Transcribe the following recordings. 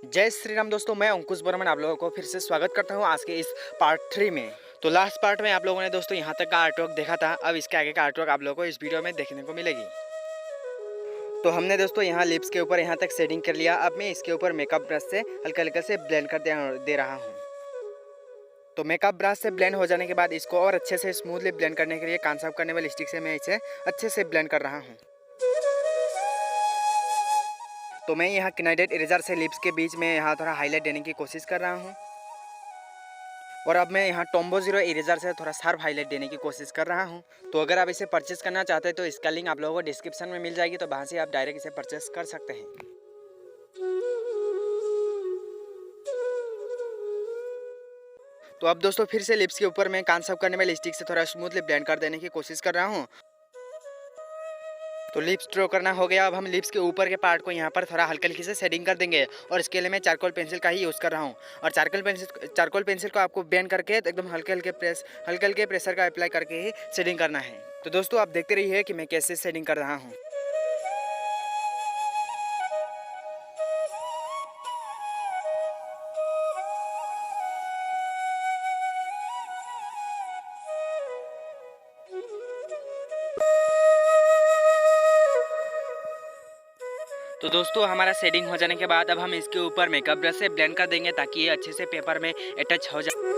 जय श्री राम दोस्तों, मैं अंकुश बर्मन आप लोगों को फिर से स्वागत करता हूं आज के इस पार्ट 3 में। तो लास्ट पार्ट में आप लोगों ने दोस्तों यहां तक का आर्टवर्क देखा था। अब इसके आगे का आर्टवर्क आप लोगों को इस वीडियो में देखने को मिलेगी। तो हमने दोस्तों यहां लिप्स के ऊपर यहां तक शेडिंग कर लिया। अब मैं इसके ऊपर मेकअप ब्रश से हल्का हल्का से ब्लेंड कर दे रहा हूँ। तो मेकअप ब्रश से ब्लेंड हो जाने के बाद इसको और अच्छे से स्मूथली ब्लेंड करने के लिए कान साफ करने वाली स्टिक से मैं इसे अच्छे से ब्लेंड कर रहा हूँ। तो मैं यहाँ किनाइडेड इरेजर से लिप्स के बीच में यहाँ थोड़ा हाईलाइट देने की कोशिश कर रहा हूँ। और अब मैं यहाँ टॉम्बो जीरो इरेजर से थोड़ा शार्प हाईलाइट देने की कोशिश कर रहा हूँ। तो अगर आप इसे परचेस करना चाहते हैं तो इसका लिंक आप लोगों को डिस्क्रिप्शन में मिल जाएगी, तो वहाँ से आप डायरेक्ट इसे परचेस कर सकते हैं। तो अब दोस्तों फिर से लिप्स के ऊपर मैं कान साफ करने वाली स्टिक से थोड़ा स्मूथली ब्लेंड कर देने की कोशिश कर रहा हूँ। तो लिप्स ड्रॉ करना हो गया। अब हम लिप्स के ऊपर के पार्ट को यहाँ पर थोड़ा हल्की हल्की से शेडिंग कर देंगे। और इसके लिए मैं चारकोल पेंसिल का ही यूज़ कर रहा हूँ। और चारकोल पेंसिल को आपको बेंड करके एकदम हल्के हल्के प्रेशर का अप्लाई करके ही शेडिंग करना है। तो दोस्तों आप देखते रहिए कि मैं कैसे शेडिंग कर रहा हूँ। तो दोस्तों हमारा शेडिंग हो जाने के बाद अब हम इसके ऊपर मेकअप ब्रश से ब्लेंड कर देंगे ताकि ये अच्छे से पेपर में अटैच हो जाए।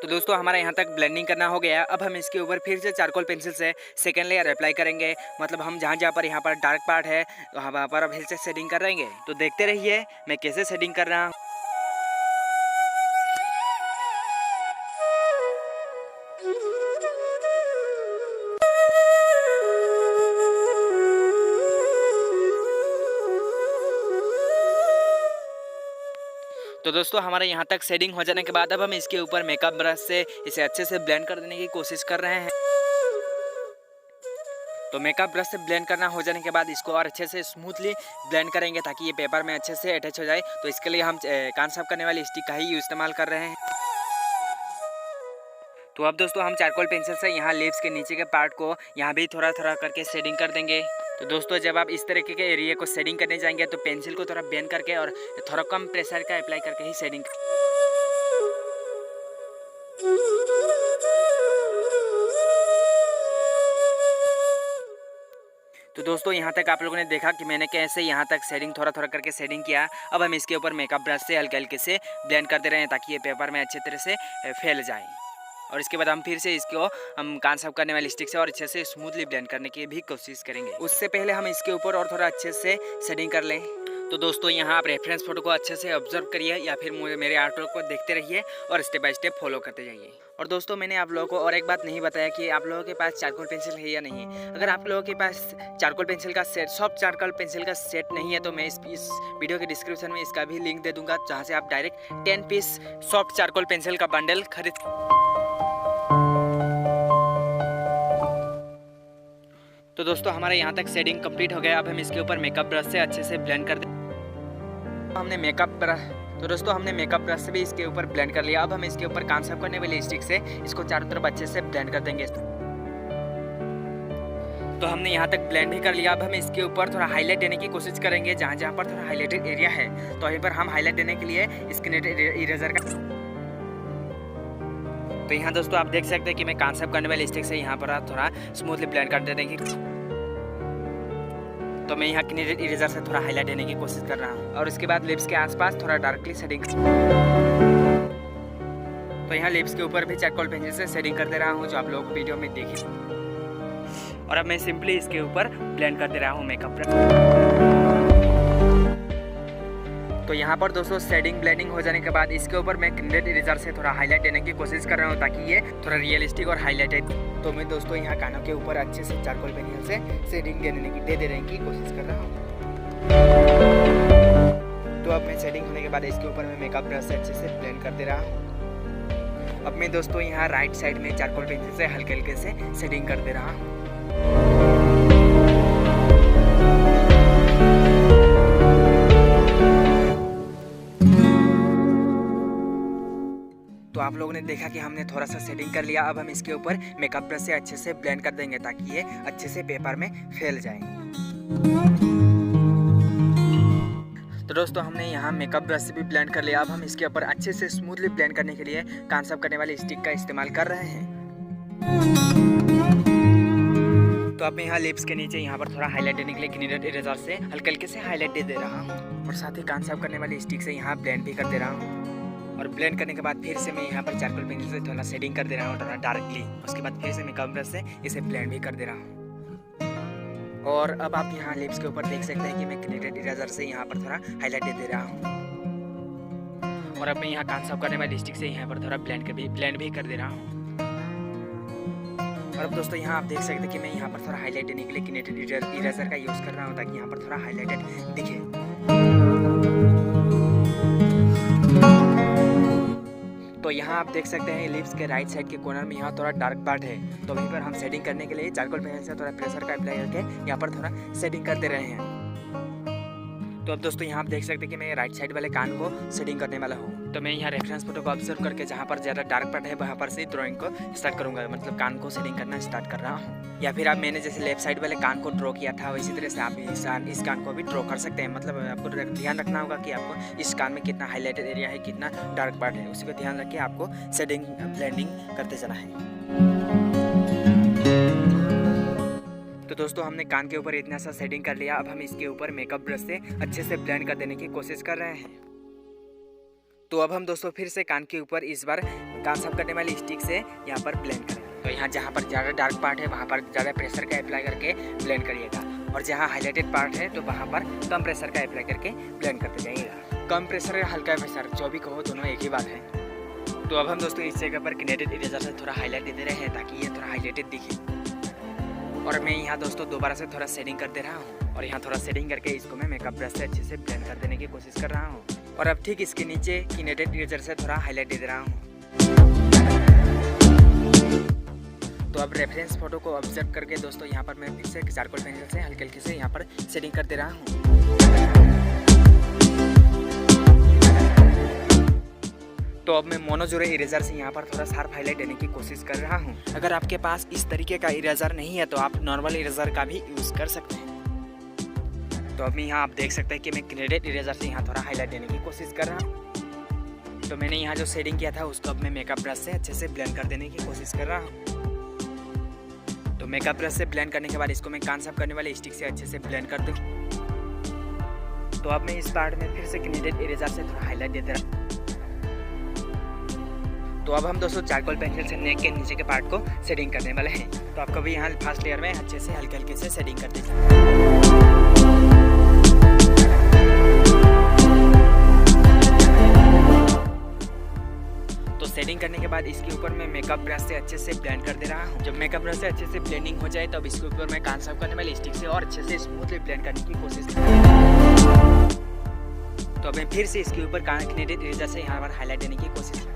तो दोस्तों हमारा यहाँ तक ब्लेंडिंग करना हो गया। अब हम इसके ऊपर फिर से चारकोल पेंसिल से सेकेंड लेयर अप्लाई करेंगे। मतलब हम जहाँ पर यहाँ पर डार्क पार्ट है वहाँ पर अब फिर से शेडिंग करेंगे। तो देखते रहिए मैं कैसे शेडिंग कर रहा हूँ। तो दोस्तों हमारे यहाँ तक शेडिंग हो जाने के बाद अब हम इसके ऊपर मेकअप ब्रश से इसे अच्छे से ब्लेंड कर देने की कोशिश कर रहे हैं। तो मेकअप ब्रश से ब्लेंड करना हो जाने के बाद इसको और अच्छे से स्मूथली ब्लेंड करेंगे ताकि ये पेपर में अच्छे से अटैच हो जाए। तो इसके लिए हम कान साफ करने वाली स्टिक का ही इस्तेमाल कर रहे हैं। तो अब दोस्तों हम चारकोल पेंसिल से यहाँ लिप्स के नीचे के पार्ट को यहाँ भी थोड़ा थोड़ा करके शेडिंग कर देंगे। तो दोस्तों जब आप इस तरीके के एरिया को शेडिंग करने जाएंगे तो पेंसिल को थोड़ा बेंड करके और थोड़ा कम प्रेशर का अप्लाई करके ही शेडिंग। तो दोस्तों यहाँ तक आप लोगों ने देखा कि मैंने कैसे यहाँ तक शेडिंग थोड़ा थोड़ा करके शेडिंग किया। अब हम इसके ऊपर मेकअप ब्रश से हल्के हल्के से ब्लेंड करते रहे ताकि ये पेपर में अच्छे तरह से फैल जाए। और इसके बाद हम फिर से इसको हम कान साफ करने वाली स्टिक से और अच्छे से स्मूथली ब्लेंड करने की भी कोशिश करेंगे। उससे पहले हम इसके ऊपर और थोड़ा अच्छे से शेडिंग कर लें। तो दोस्तों यहाँ आप रेफरेंस फोटो को अच्छे से ऑब्जर्व करिए या फिर मेरे आर्टवर्क को देखते रहिए और स्टेप बाय स्टेप फॉलो करते जाइए। और दोस्तों मैंने आप लोगों को और एक बात नहीं बताया कि आप लोगों के पास चारकोल पेंसिल है या नहीं। अगर आप लोगों के पास चारकोल पेंसिल का सेट, सॉफ्ट चारकोल पेंसिल का सेट नहीं है तो मैं इस वीडियो के डिस्क्रिप्शन में इसका भी लिंक दे दूंगा, जहाँ से आप direct 10 piece soft charcoal pencil का बंडल खरीद। तो दोस्तों हमारे यहाँ तक शेडिंग कंप्लीट हो गया। अब हम इसके ऊपर मेकअप ब्रश से अच्छे से ब्लेंड कर दें। हमने मेकअप ब्रश से भी इसके ऊपर ब्लेंड कर लिया। अब हम इसके ऊपर कान साफ करने वाली स्टिक से इसको चारों तरफ अच्छे से ब्लेंड कर देंगे। तो हमने यहाँ तक ब्लेंड भी कर लिया। अब हम इसके ऊपर थोड़ा हाईलाइट देने की कोशिश करेंगे जहाँ पर थोड़ा हाईलाइटेड एरिया है। तो वहीं पर हम हाईलाइट देने के लिए स्किनेटेड इरेजर का। तो यहाँ दोस्तों आप देख सकते हैं कि मैं कान साफ करने वाली स्टिक से यहाँ पर थोड़ा स्मूथली ब्लेंड कर देने की। तो मैं यहाँ किनेटेड इरेजर से थोड़ा हाईलाइट देने की कोशिश कर रहा हूँ। और उसके बाद लिप्स के आसपास थोड़ा डार्कली शेडिंग। तो यहाँ लिप्स के ऊपर भी चारकोल पेंसिल से शेडिंग कर दे रहा हूँ, जो आप लोग वीडियो में देखे। और अब मैं सिंपली इसके ऊपर ब्लेंड कर दे रहा हूँ मेकअप ब्रश। तो यहाँ पर दोस्तों शेडिंग ब्लेंडिंग हो जाने के बाद इसके ऊपर मैं किनेटेड इरेजर से थोड़ा हाईलाइट देने की कोशिश कर रहा हूँ ताकि ये थोड़ा रियलिस्टिक और हाईलाइटेड। तो मैं दोस्तों यहाँ कानों के ऊपर अच्छे से चारकोल पेंसिल से शेडिंग दे देने की कोशिश कर रहा हूँ। तो अब मैं शेडिंग होने के बाद इसके ऊपर मैं मेकअप ब्रश से अच्छे से ब्लेंड कर दे रहा हूँ। अब मैं दोस्तों यहाँ राइट साइड में चारकोल पेंसिल से हल्के हल्के से शेडिंग कर दे रहा हूँ। तो आप लोगों ने देखा कि हमने थोड़ा सा शेडिंग कर लिया। अब हम इसके ऊपर मेकअप ब्रश से अच्छे से ब्लेंड कर देंगे ताकि ये अच्छे से पेपर में फैल जाए। तो दोस्तों हमने यहाँ मेकअप ब्रश से भी ब्लेंड कर लिया। अब हम इसके ऊपर अच्छे से स्मूथली ब्लेंड करने के लिए कान साफ करने वाली स्टिक का इस्तेमाल कर रहे हैं। तो अब मैं यहाँ लिप्स के नीचे यहाँ पर थोड़ा हाईलाइट देने के लिए ग्लिटर इरेजर से हल्के हल्के से हाईलाइट दे रहा हूँ और साथ ही कान साफ करने वाली स्टिक से यहाँ ब्लेंड भी कर दे रहा हूँ। और ब्लेंड करने के बाद फिर से मैं यहाँ पर चारकोल पेंसिल से थोड़ा शेडिंग कर दे रहा हूँ थोड़ा डार्कली। उसके बाद फिर से मेकअप ब्रश से इसे ब्लेंड भी कर दे रहा हूँ। और अब आप यहाँ लिप्स के ऊपर देख सकते हैं कि मैं ग्लिटर इरेजर से यहाँ पर थोड़ा हाईलाइट दे रहा हूँ। और अब मैं यहाँ कान साफ करने वाली स्टिक से यहाँ पर थोड़ा ब्लेंड भी कर दे रहा हूँ। और अब दोस्तों यहाँ आप देख सकते हैं कि मैं यहाँ पर थोड़ा हाईलाइट देने के लिए ग्लिटर इरेजर का यूज़ कर रहा हूँ ताकि यहाँ पर थोड़ा हाईलाइटेड दिखे। तो यहाँ आप देख सकते हैं लिप्स के राइट साइड के कॉर्नर में यहाँ थोड़ा डार्क पार्ट है, तो वहीं पर हम शेडिंग करने के लिए चारकोल पेंसिल से थोड़ा प्रेशर का अप्लाई करके यहाँ पर थोड़ा शेडिंग करते रहे हैं। तो अब दोस्तों यहाँ आप देख सकते हैं कि मैं राइट साइड वाले कान को शेडिंग करने वाला हूँ। तो मैं यहाँ रेफरेंस फोटो को ऑब्जर्व करके जहाँ पर ज़्यादा डार्क पार्ट है वहाँ पर से ड्राइंग को स्टार्ट करूँगा, मतलब कान को शेडिंग करना स्टार्ट कर रहा हूँ। या फिर आप मैंने जैसे लेफ्ट साइड वाले कान को ड्रॉ किया था वैसी तरह से आप इस कान को भी ड्रॉ कर सकते हैं। मतलब आपको ध्यान रखना होगा कि आपको इस कान में कितना हाईलाइटेड एरिया है, कितना डार्क पार्ट है, उसी को ध्यान रख के आपको शेडिंग ब्लेंडिंग करते जाना है। तो दोस्तों हमने कान के ऊपर इतना सा शेडिंग कर लिया। अब हम इसके ऊपर मेकअप ब्रश से अच्छे से ब्लेंड कर देने की कोशिश कर रहे हैं। तो अब हम दोस्तों फिर से कान के ऊपर इस बार कान साफ करने वाली स्टिक से यहाँ पर ब्लेंड करें। तो यहाँ जहाँ पर ज़्यादा डार्क पार्ट है वहाँ पर ज़्यादा प्रेशर का अप्लाई करके ब्लेंड करिएगा, और जहाँ हाईलाइटेड पार्ट है तो वहाँ पर कम प्रेशर का अप्लाई करके ब्लेंड करते जाइएगा। कम प्रेशर या हल्का प्रेशर जो भी कहो दोनों एक ही बात है। तो अब हम दोस्तों इस जगह पर ग्लिटर इरेजर से थोड़ा हाईलाइट देते रहे हैं ताकि ये थोड़ा हाईलाइटेड दिखे। और मैं यहाँ दोस्तों दोबारा से थोड़ा शेडिंग कर दे रहा हूँ और यहाँ थोड़ा शेडिंग करके इसको मैं मेकअप ब्रश से अच्छे से ब्लेंड कर देने की कोशिश कर रहा हूँ। और अब ठीक इसके नीचे ग्लिटर इरेजर से थोड़ा हाईलाइट दे रहा हूँ। तो अब रेफरेंस फोटो को ऑब्जर्व करके दोस्तों यहाँ पर मैं फिर से चारकोल पेंसिल से हल्के हल्के से यहाँ पर शेडिंग कर दे रहा हूँ। तो अब मैं मोनोजोरे इरेजर से यहाँ पर थोड़ा शार्प हाईलाइट देने की कोशिश कर रहा हूँ। अगर आपके पास इस तरीके का इरेजर नहीं है तो आप नॉर्मल इरेजर का भी यूज़ कर सकते हैं। तो अब यहाँ आप देख सकते हैं कि मैं ग्लिटर इरेजर से यहाँ थोड़ा हाईलाइट देने की कोशिश कर रहा हूँ। तो मैंने यहाँ जो शेडिंग किया था उसको अब मैं मेकअप ब्रश से अच्छे से ब्लेंड कर देने की कोशिश कर रहा हूँ। तो मेकअप ब्रश से ब्लेंड करने के बाद इसको मैं कान साफ करने वाले स्टिक से अच्छे से ब्लेंड कर दूँ। तो अब मैं इस पार्ट में फिर से ग्लिटर इरेजर से थोड़ा हाईलाइट देते रहा। तो अब हम दोस्तों चारकोल पेंसिल से नेक के नीचे के पार्ट को शेडिंग करने वाले हैं। तो आपको भी यहाँ फर्स्ट लेयर में अच्छे से हल्के हल्के से शेडिंग कर दीजिए। तो शेडिंग करने के बाद इसके ऊपर मैं मेकअप ब्रश से अच्छे से ब्लेंड कर दे रहा हूँ। जब मेकअप ब्रश से अच्छे से ब्लेंडिंग हो जाए तब इसके ऊपर मैं कान साफ करने वाली स्टिक से और अच्छे से स्मूथली ब्लेंड करने की कोशिश करूँगा। तो अब मैं फिर से इसके ऊपर ग्लिटर इरेजर से यहाँ पर हाईलाइट देने की कोशिश।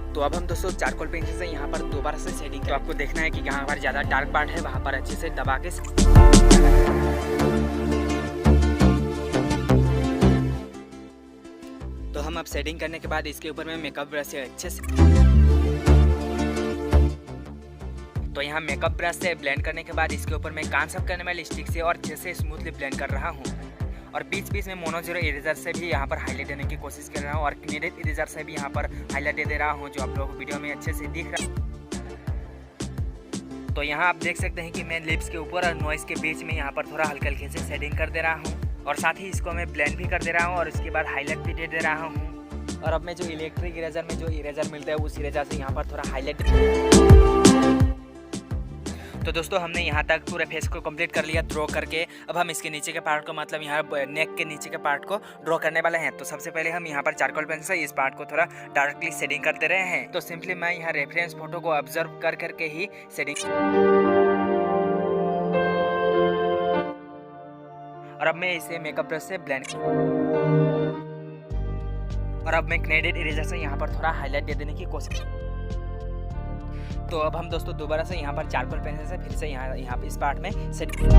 तो अब हम दोस्तों चारकोल पेंसिल से यहाँ पर दोबारा से शेडिंग तो आपको देखना है कि जहाँ पर ज़्यादा डार्क पार्ट है वहाँ पर अच्छे से दबा के। तो हम अब शेडिंग करने के बाद इसके ऊपर में मेकअप ब्रश से अच्छे से तो यहाँ मेकअप ब्रश से ब्लेंड करने के बाद इसके ऊपर मैं कान साफ करने वाली स्टिक से और अच्छे से स्मूथली ब्लेंड कर रहा हूँ। और बीच बीच में मोनोजोरे इरेजर से भी यहाँ पर हाईलाइट देने की कोशिश कर रहा हूँ और ग्लिटर इरेजर से भी यहाँ पर हाईलाइट दे रहा हूँ, जो आप लोगों को वीडियो में अच्छे से दिख रहा है। तो यहाँ आप देख सकते हैं कि मैं लिप्स के ऊपर और नॉइस के बीच में यहाँ पर थोड़ा हल्के हल्के से शेडिंग कर दे रहा हूँ और साथ ही इसको मैं ब्लेंड भी कर दे रहा हूँ और उसके बाद हाईलाइट भी दे रहा हूँ। और अब मैं जो इलेक्ट्रिक इरेजर में जो इरेजर मिलता है उस इरेजर से यहाँ पर थोड़ा हाईलाइट। तो दोस्तों हमने यहाँ तक पूरे फेस को कंप्लीट कर लिया ड्रॉ करके। अब हम इसके नीचे के पार्ट को मतलब यहाँ नेक के नीचे के पार्ट को ड्रॉ करने वाले हैं। तो सबसे पहले हम यहाँ पर चारकोल पेंसिल से इस पार्ट को थोड़ा डार्कली शेडिंग करते रहे हैं। तो सिंपली मैं यहाँ रेफरेंस फोटो को ऑब्जर्व कर करके ही शेडिंग। और अब मैं इसे मेकअप ब्रश से ब्लेंड और अब मैं ग्लिटर इरेजर से यहाँ पर थोड़ा हाईलाइट दे देने की कोशिश। तो अब हम दोस्तों दोबारा से यहाँ पर चारकोल पेंसिल से फिर से यहाँ इस पार्ट में शेडिंग।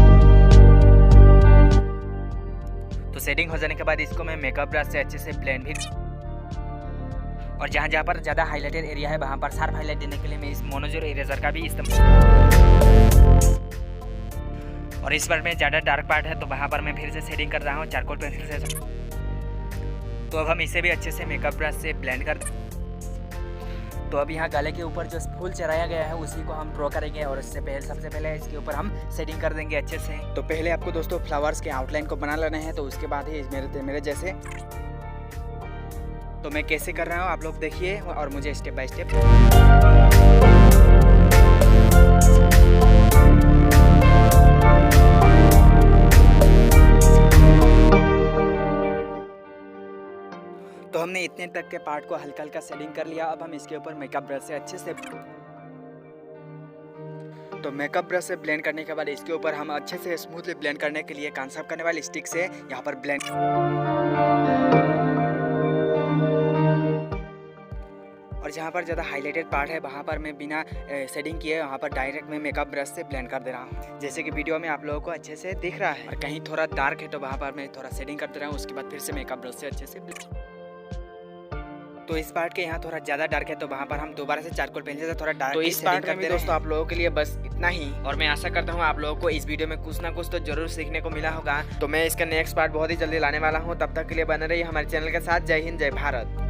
तो शेडिंग हो जाने के बाद इसको मैं मेकअप ब्रश से अच्छे से ब्लेंड भी और जहाँ पर ज़्यादा हाईलाइटेड एरिया है वहाँ पर शार्प हाईलाइट देने के लिए मैं इस मोनोजोरे इरेजर का भी इस्तेमाल। और इस बार में ज़्यादा डार्क पार्ट है तो वहाँ पर मैं फिर से शेडिंग कर रहा हूँ चारकोल पेंसिल से। तो अब हम इसे भी अच्छे से मेकअप ब्रश से ब्लेंड कर। तो अब यहाँ गले के ऊपर जो फूल चढ़ाया गया है उसी को हम ड्रॉ करेंगे और इससे पहले सबसे पहले इसके ऊपर हम शेडिंग कर देंगे अच्छे से। तो पहले आपको दोस्तों फ्लावर्स के आउटलाइन को बना लेना है, तो उसके बाद ही मेरे जैसे तो मैं कैसे कर रहा हूँ आप लोग देखिए और मुझे स्टेप बाय स्टेप। तो हमने इतने तक के पार्ट को हल्का हल्का शेडिंग कर लिया। अब हम इसके ऊपर मेकअप ब्रश से अच्छे से तो मेकअप ब्रश से ब्लेंड करने के बाद इसके ऊपर हम अच्छे से स्मूथली ब्लेंड करने के लिए कान साफ करने वाली स्टिक से यहाँ पर ब्लेंड। और जहाँ पर ज़्यादा हाईलाइटेड पार्ट है वहाँ पर मैं बिना शेडिंग किए वहाँ पर डायरेक्ट मैं मेकअप ब्रश से ब्लेंड कर दे रहा हूँ, जैसे कि वीडियो में आप लोगों को अच्छे से दिख रहा है। और कहीं थोड़ा डार्क है तो वहाँ पर मैं थोड़ा शेडिंग कर दे रहा हूँ, उसके बाद फिर से मेकअप ब्रश से अच्छे से। तो इस पार्ट के यहाँ थोड़ा ज़्यादा डार्क है तो वहाँ पर हम दोबारा से चारकोल पेंसिल से थोड़ा डार्क। तो इस पार्ट में भी दोस्तों आप लोगों के लिए बस इतना ही, और मैं आशा करता हूँ आप लोगों को इस वीडियो में कुछ ना कुछ तो जरूर सीखने को मिला होगा। तो मैं इसका नेक्स्ट पार्ट बहुत ही जल्दी लाने वाला हूँ, तब तक के लिए बने रहिए हमारे चैनल के साथ। जय हिंद, जय भारत।